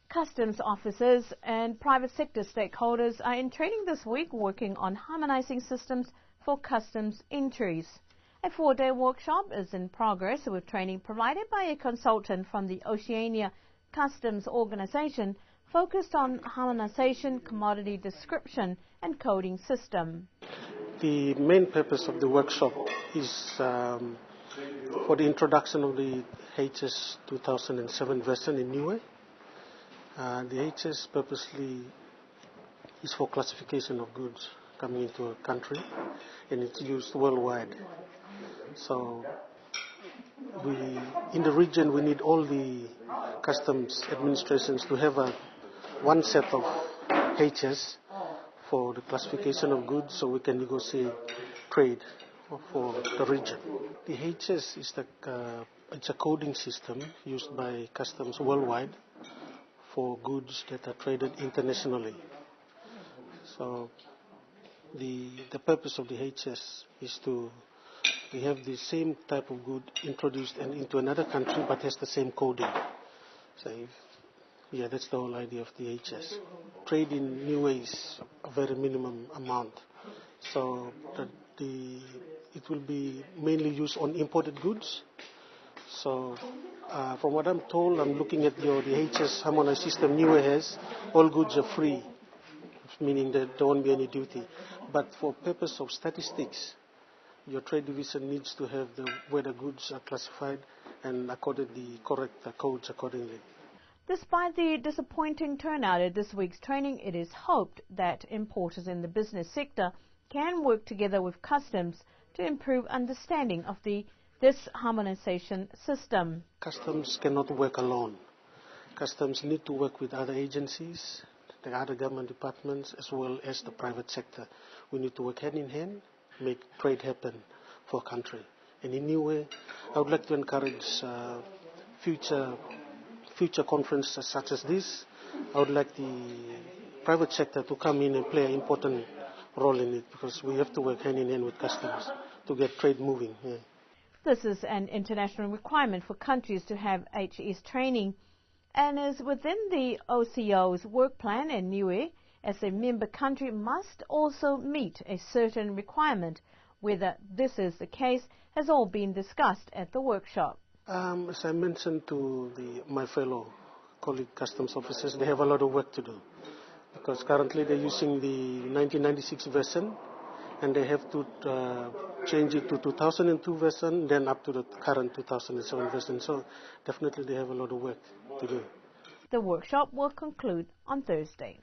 Customs officers and private sector stakeholders are in training this week working on harmonizing systems for customs entries. A 4-day workshop is in progress with training provided by a consultant from the Oceania Customs Organization focused on harmonization, commodity description and coding system. The main purpose of the workshop is for the introduction of the HS 2007 version in Niue. The HS purposely is for classification of goods coming into a country, and it's used worldwide. So in the region we need all the customs administrations to have one set of HS for the classification of goods so we can negotiate trade for the region. The HS is it's a coding system used by customs worldwide for goods that are traded internationally. So the purpose of the HS is to have the same type of good introduced and into another country but has the same coding. So that's the whole idea of the HS. Trade in new ways, a very minimum amount. So it will be mainly used on imported goods. So from what I'm told, I'm looking at the HS harmonized system Niue has, all goods are free, meaning that there won't be any duty. But for purpose of statistics, your trade division needs to have where the goods are classified and accordingly correct the codes accordingly. Despite the disappointing turnout at this week's training, it is hoped that importers in the business sector can work together with customs to improve understanding of this harmonization system. Customs cannot work alone. Customs need to work with other agencies, the other government departments, as well as the private sector. We need to work hand in hand, make trade happen for a country. And in Niue, I would like to encourage future conferences such as this. I would like the private sector to come in and play an important role in it, because we have to work hand in hand with customs to get trade moving. Yeah. This is an international requirement for countries to have HS training and is within the OCO's work plan, and Niue, as a member country, must also meet a certain requirement. Whether this is the case has all been discussed at the workshop. As I mentioned to my fellow colleague customs officers, they have a lot of work to do, because currently they're using the 1996 version and they have to change it to 2002 version, then up to the current 2007 version. So definitely they have a lot of work to do. The workshop will conclude on Thursday.